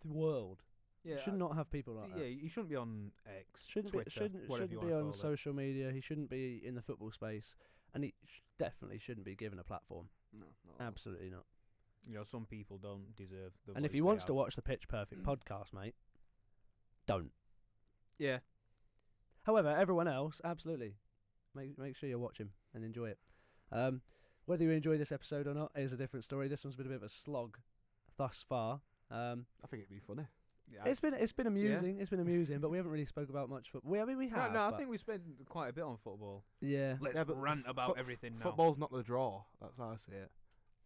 the world, Yeah. you should not have people like Yeah, that. he shouldn't be on X, Shouldn't Twitter, shouldn't whatever you be wanna on call it. social media. He shouldn't be in the football space, and he definitely shouldn't be given a platform. No, not at all. Absolutely not. You know, some people don't deserve the. And if voice he they wants to have. watch the Pitch Perfect podcast, mate, don't. Yeah. However, everyone else, absolutely, make sure you watch him and enjoy it. Whether you enjoy this episode or not is a different story. This one's been a bit of a slog thus far. I think it'd be funny. Yeah. It's been amusing. It's been amusing, but we haven't really spoke about much football. I mean, we have. No, I but- think we spent quite a bit on football. yeah. Let's Yeah, but rant about fo- everything now. Football's not the draw. That's how I see it.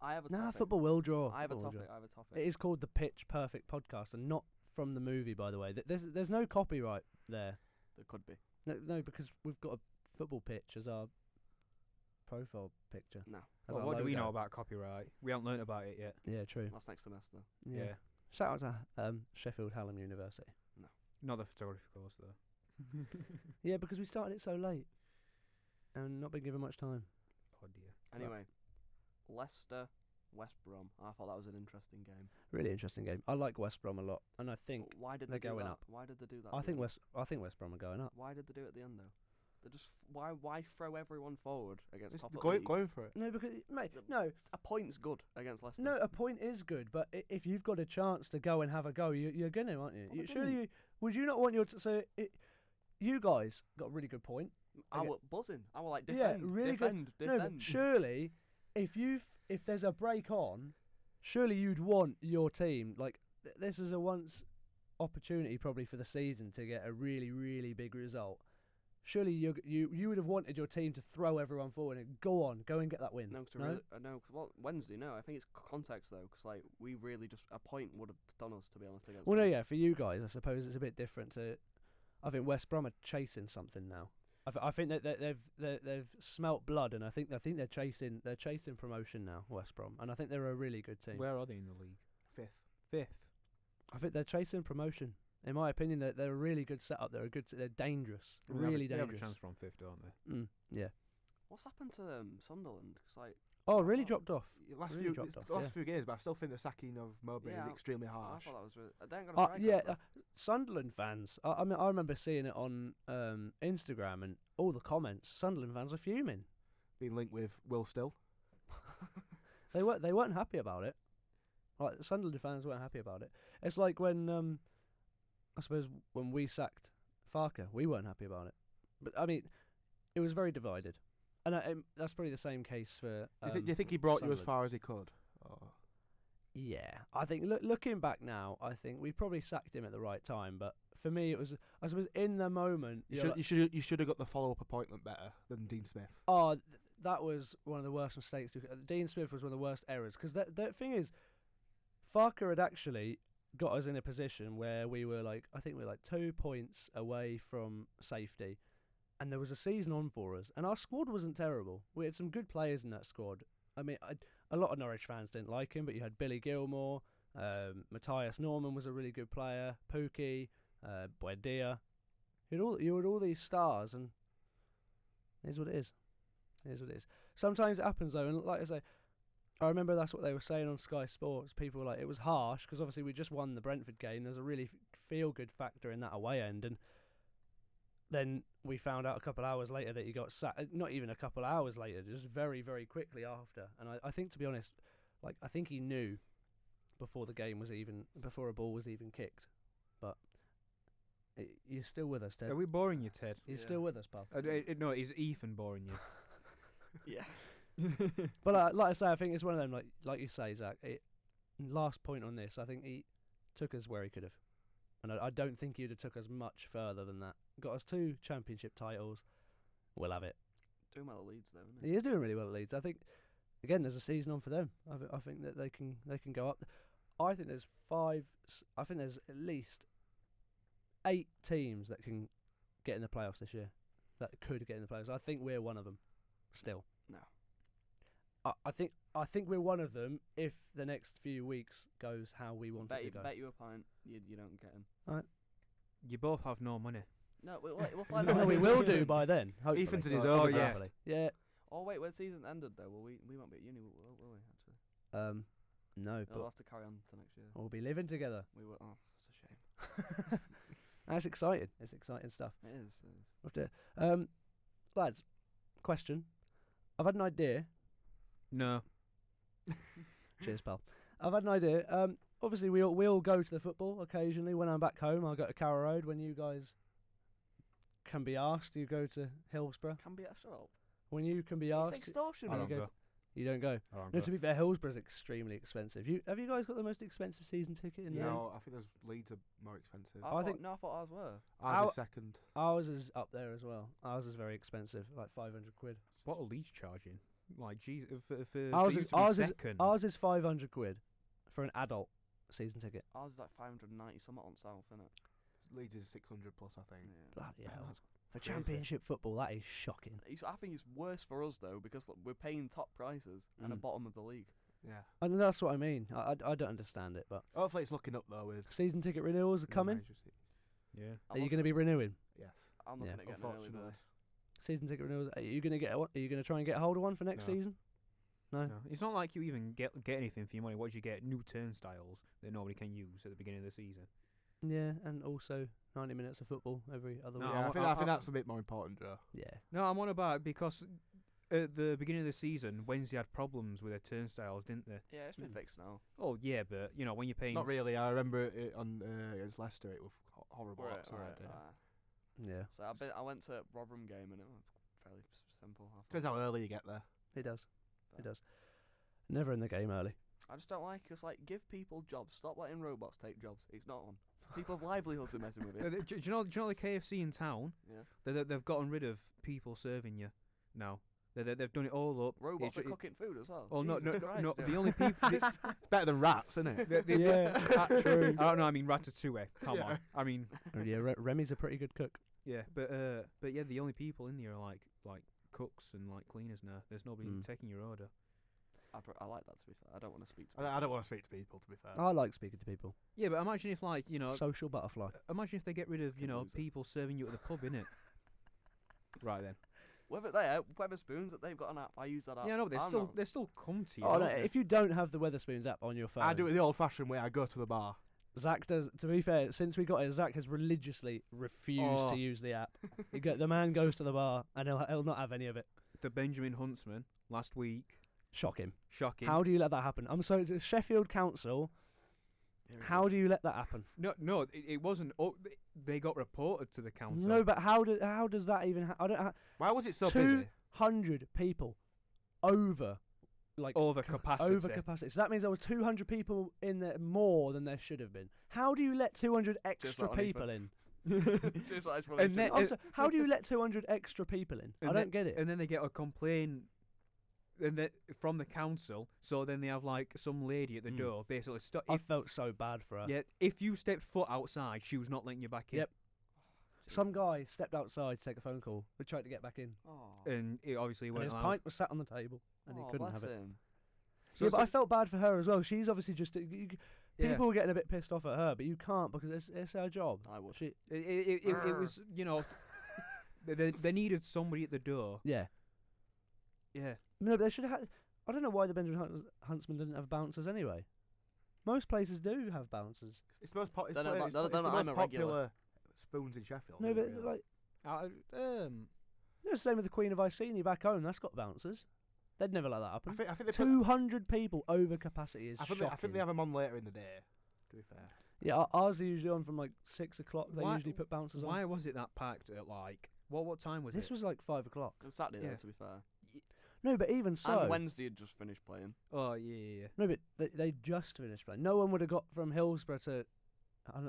I have a Nah, topic. football will draw. I have a Football will topic. draw. I have a topic. It is called the Pitch Perfect podcast, and not from the movie, by the way. There's no copyright there. There could be. No, because we've got a football pitch as our profile picture. No, As Well, our what do we know logo. about copyright? We haven't learnt about it yet. Yeah, true. that's next semester. Yeah. Shout out to Sheffield Hallam University. Not the photography course though. Yeah, because we started it so late. and not been given much time. Oh dear. Anyway, Leicester, West Brom. I thought that was an interesting game. Really interesting game. I like West Brom a lot, and I think Why did they're they do going that? up. Why did they do that? I at the think end? West Brom are going up. Why did they do it at the end though? They just why throw everyone forward against Just top of the going, league? going for it. No, because mate, The- no, A point's good against Leicester. no. A point is good, but if you've got a chance to go and have a go, you're gonna, aren't you? Well, you they surely, didn't. would you not want your you guys got a really good point. I Okay. were buzzing. I were like Yeah, defend, really good. defend, No, defend. but surely, if there's a break on, surely you'd want your team like this is a once opportunity probably for the season to get a really really big result. Surely you would have wanted your team to throw everyone forward and go and get that win. No, because well, Wednesday. No, I think it's context though, because like we really just a point would have done us, to be honest. Against Well, no, them. yeah, for you guys, I suppose it's a bit different. I think West Brom are chasing something now. I think that they've smelt blood, and I think they're chasing promotion now. West Brom, and I think they're a really good team. Where are they in the league? 5th. 5th. I think they're chasing promotion. In my opinion, they're a really good setup. They're dangerous, really They have a dangerous. chance from 5th, don't they? Yeah. What's happened to Sunderland? Because like Oh, really dropped off. Last Really few dropped off, last yeah. few games, but I still think the sacking of Mowbray Yeah, is extremely I harsh. thought that was really. They ain't got a striker, Yeah, have they? Sunderland fans. I mean, I remember seeing it on Instagram and all the comments. Sunderland fans are fuming. Being linked with Will Still. They weren't happy about it. Like Sunderland fans weren't happy about it. It's like when I suppose when we sacked Farker, we weren't happy about it. But I mean, it was very divided, and that's probably the same case for. Do you think he brought you as Sunderland. far as he could? Or Yeah, I think looking back now, I think we probably sacked him at the right time. But for me, it was I suppose in the moment. you should have got the follow-up appointment better than Dean Smith. Oh, that was one of the worst mistakes. Dean Smith was one of the worst errors because the thing is, Farker had actually got us in a position where we were I think we were 2 points away from safety, and there was a season on for us, and our squad wasn't terrible. We had some good players in that squad. I mean, a lot of Norwich fans didn't like him, but you had Billy Gilmore, Matthias Norman was a really good player, Pookie, Buendia. You had all these stars, and here's what it is. Here's what it is. Sometimes it happens though, and like I say, I remember that's what they were saying on Sky Sports. People were like, it was harsh because obviously we just won the Brentford game. There's a really feel-good factor in that away end, and then we found out a couple hours later that he got sacked. Not even a couple hours later, just very, very quickly after. And I think, to be honest, I think he knew before a ball was even kicked. But you're still with us, Ted. Are we boring you, Ted? You're Yeah. still with us, pal. No, is Ethan boring you? Yeah. But like I say, I think it's one of them. Like you say, Zach. Last point on this, I think he took us where he could have, and I don't think he'd have took us much further than that. Got us 2 championship titles. We'll have it. Doing well at Leeds though, isn't he? He is doing really well at Leeds. I think again, there's a season on for them. I think that they can go up. I think there's at least 8 teams that can get in the playoffs this year. That could get in the playoffs. I think we're one of them. Still. No. I think we're one of them if the next few weeks goes how we want it to go. Bet you a pint, you don't get him. You both have no money. No, we'll find out. No, we will do by then. Hopefully. Ethan's in his Oh, overdraft. hopefully. Yeah. Oh wait, when the season ended though, we won't be at uni, will we? Actually, No, we'll but have to carry on to next year. we'll be living together. We will. Oh, that's a shame. That's exciting. It's exciting stuff. It is. We'll have to- lads, question. I've had an idea. No. Cheers, pal. I've had an idea. Obviously, we all go to the football occasionally. When I'm back home, I'll go to Carrow Road. When you guys can be asked, you go to Hillsborough. Can be shut up. When you can be It's asked, extortion. I don't go. you don't go. I don't No, go. to be fair, Hillsborough's extremely expensive. Have you guys got the most expensive season ticket in the league? No, I think those Leeds are more expensive. I think- I thought ours were. Ours is second. Ours is up there as well. Ours is very expensive, like 500 quid. What are Leeds charging? Like, geez, for Ours you is to be ours is second. ours is 500 quid for an adult season ticket. Ours is like 590 something on South, isn't it? Leeds is 600 plus, I think. Yeah. Bloody hell. That's For crazy. championship football, that is shocking. I think it's worse for us though because like, we're paying top prices and a Mm. bottom of the league. Yeah. And that's what I mean. I don't understand it, but Hopefully it's looking up though with season ticket renewals are the coming. major se- Yeah. Are you going to be renewing? Yes. I'm looking Yeah. at getting an early Unfortunately. bird. Season ticket renewals. Are you gonna get one? Are you gonna try and get a hold of one for next No. season? No. No, it's not like you even get anything for your money. What do you get? New turnstiles that nobody can use at the beginning of the season. Yeah, and also 90 minutes of football every other No, week. Yeah, I- I think I- that's a bit more important, Joe. Yeah. No, I'm on about because at the beginning of the season, Wednesday had problems with their turnstiles, didn't they? Yeah, it's been Mm. fixed now. Oh yeah, but you know when you're paying. Not really. I remember it on against Leicester. It was horrible Right, outside. right, yeah. Yeah. So I went to Rotherham game and it was fairly simple. I thought. Depends how early you get there. It does. But It does. Never in the game early. I just don't like us. Like, give people jobs. Stop letting robots take jobs. It's not on. People's livelihoods are messing with it. Do you know the KFC in town? Yeah. They've gotten rid of people serving you now. They've done it all up. Robots are It's- cooking food as well. Oh no, Jesus Christ, no! yeah. The only people. It's better than rats, isn't it? Yeah, true. I don't know. I mean, Ratatouille. Come Yeah. on. I mean, Yeah, Remy's a pretty good cook. yeah, but yeah, the only people in there are like cooks and like cleaners now. There's nobody Mm. taking your order. I like that, to be fair. I don't want to speak to I don't want to speak to people, to be fair. I like speaking to people. Yeah, but imagine if like Social butterfly. imagine if they get rid of Fucking loser. people serving you at the pub, innit? Right then. Weatherspoons, that they've got an app. I use that app. Yeah, no, but I'm they still come to you. Oh, no, don't they? if you don't have the Weatherspoons app on your phone, I do it the old-fashioned way. I go to the bar. Zach does. To be fair, since we got it, Zach has religiously refused Oh. to use the app. The man goes to the bar and he'll not have any of it. The Benjamin Huntsman last week, Shock him. shocking. How do you let that happen? I'm sorry, it's Sheffield Council. How do you let that happen? No, it wasn't. Oh, they got reported to the council. No, but how does that even? I don't. Why was it so Two- busy? 100 people over, like Over capacity. Over capacity. So that means there were 200 people in there more than there should have been. How do you let 200 extra like on people in? Just like And then- I'm sorry, how do you let 200 extra people in? I And don't get it. And then they get a complaint from the council. So then they have like some lady at the Mm. door basically stop. I felt so bad for her. Yeah, if you stepped foot outside, she was not letting you back in. Yep. Some guy stepped outside to take a phone call. We tried to get back in, And it obviously and went his allowed. pint was sat on the table, and he couldn't have it. Him. So Yeah, but I felt bad for her as well. She's obviously just Yeah. people were getting a bit pissed off at her, but you can't because it's her job. I would. She, It was, they needed somebody at the door. yeah. Yeah. No, but they should have. I don't know why the Benjamin Huntsman doesn't have bouncers anyway. Most places do have bouncers. It's the most, it's They're not- probably- it's they're the not- most I'm a regular. popular spoons in Sheffield. No, isn't but it, really? like Um, it's the same with the Queen of Iceni back home. That's got bouncers. They'd never let that I happen. think they put, 200 people over capacity is I think shocking. they have them on later in the day. To be fair, Yeah, ours are usually on from like 6 o'clock. They Why- usually put bouncers on. why was it that packed at like what time was This it? was like 5 o'clock. It was Saturday, Yeah. though, to be fair. No, but even so. And Wednesday had just finished playing. Oh yeah. No, but they just finished playing. No one would have got from Hillsborough to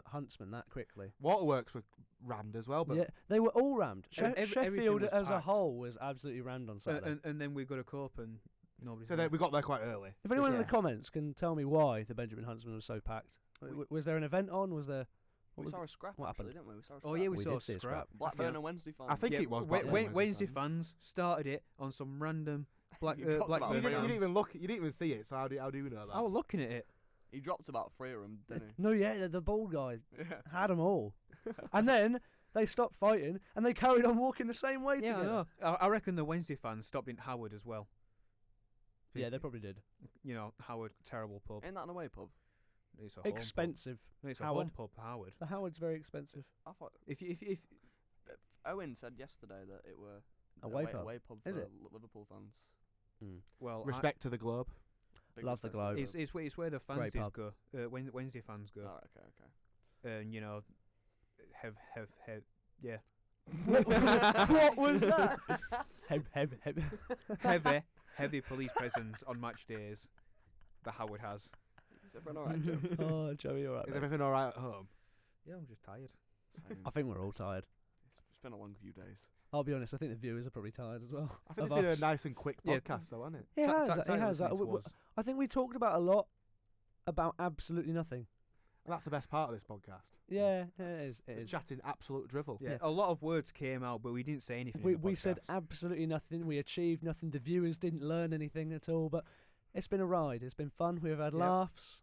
Huntsman that quickly. Waterworks were rammed as well, but Yeah, they were all rammed. Everything Sheffield was as a packed. whole was absolutely rammed on Saturday. And then we got a cup and nobody. so we got there quite early. if anyone in the yeah. comments can tell me why the Benjamin Huntsman was so packed, was there an event on? Was there? We was saw a scrap, what actually, happened? didn't we? We saw a Oh scrap. yeah, we saw did a see a scrap. Blackburn and Wednesday fans. I think Yeah, it was Wednesday, Blackburn Wednesday fans started it on some random You dropped about Blackburn You three didn't rounds. even look. You didn't even see it. So how do you know that? I was looking at it. He dropped about 3 of them, didn't No, yeah, the bald guy he? Yeah. had them all, and then they stopped fighting and they carried on walking the same way Yeah, I together. know. I reckon the Wednesday fans stopped in Howard as well. Yeah, they probably did. You know, Howard, terrible pub. Ain't that an away pub? It's a home pub. Expensive. No, it's a Howard. home pub, Howard. The Howard's very expensive. I thought If Owen said yesterday that it were Away pub. away pub Is for it? Liverpool fans. well, Respect to the Globe. Big Love the respect to Globe. it's where the Great fans pub. go. Wednesday fans go, Alright, okay. and you know, have yeah, What was that? heavy police presence on match days. The Howard has. Is everyone alright, Joe? Oh, Joey, all right. Is mate. everything all right at home? Yeah, I'm just tired. Same. I think we're all tired. It's been a long few days. I'll be honest. I think the viewers are probably tired as well. I think of it's been us. a nice and quick Yeah. podcast, though, hasn't it? It has. Tight It has. listening to us. I think we talked about a lot about absolutely nothing. And that's the best part of this podcast. Yeah, it is. It It's is. chatting absolute drivel. Yeah, Yeah. a lot of words came out, but we didn't say anything. We in the we said podcast. absolutely nothing. We achieved nothing. The viewers didn't learn anything at all. But it's been a ride. It's been fun. We've had Yep. laughs.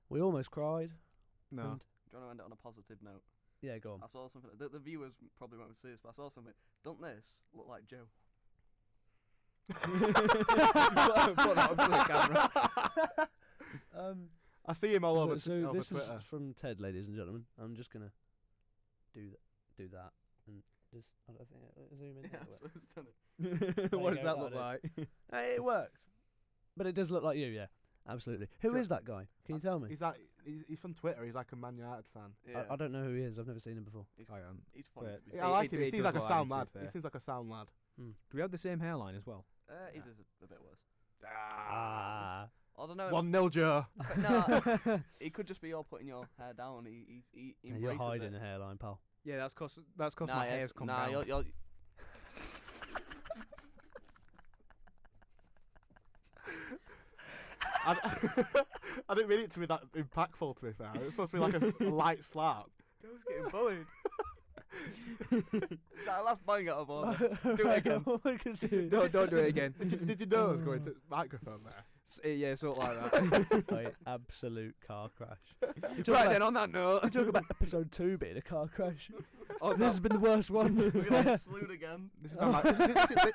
We almost cried. no. And Do you want to end it on a positive note? Yeah, go on. I saw something. The viewers probably won't see this, but I saw something. Don't this look like Joe? Put that up to the camera. I see him all over, so over this Twitter. is from Ted, ladies and gentlemen. I'm just gonna do that and just I think zoom in. Yeah, a little bit. that's what it's done. There What you does go, that look that'll like? It worked, but it does look like you. Yeah, absolutely. Who Sure. is that guy? Can you tell me? He's from Twitter. He's like a Man United fan. Yeah, I don't know who he is. I've never seen him before. I am. he's funny. but- To be Yeah, fair. I like It- him. He it seems does like a look like him, sound to be lad. fair. He seems like a sound lad. Do we have the same hairline as well? His is a bit worse. Ah. I don't know. 1-0 Joe. No, he could just be all putting your hair down. He Yeah, embraces you're hiding it. a hairline, pal. Yeah, that's cause Nah, my yes, hair's come nah, down. you're I didn't mean it to be that impactful, to be fair. It was supposed to be like a light slap. Joe's getting bullied. It's that last bang out of order. Do it again. What could you? Don't do it again. Did you know it was going to microphone there? Yeah, sort of like that. Wait, absolute car crash. Right then, on that note, We talk about episode 2 being a car crash. Oh, This has been the worst one. We're gonna get slewed again. This is my this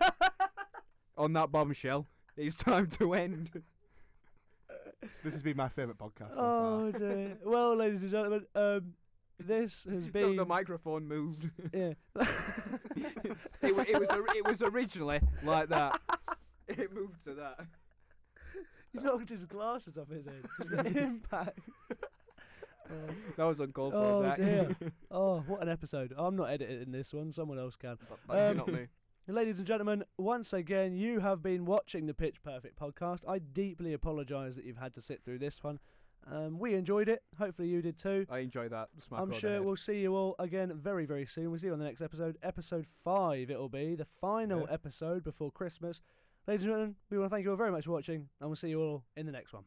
on that bombshell, it's time to end. has been my favourite podcast so Oh dear. Well, ladies and gentlemen, this has been. The microphone moved. Yeah. It was originally like that. It moved to that. He knocked his glasses off his head. Just the impact. That was uncalled for, Oh Zach. dear. Oh, what an episode. I'm not editing this one. Someone else can. But not me. Ladies and gentlemen, once again, you have been watching the Pitch Perfect podcast. I deeply apologise that you've had to sit through this one. We enjoyed it. Hopefully you did too. I enjoy that. Smack I'm road sure ahead. we'll see you all again very, very soon. We'll see you on the next episode. Episode 5 it'll be. The final Yeah. episode before Christmas. Ladies and gentlemen, we want to thank you all very much for watching, and we'll see you all in the next one.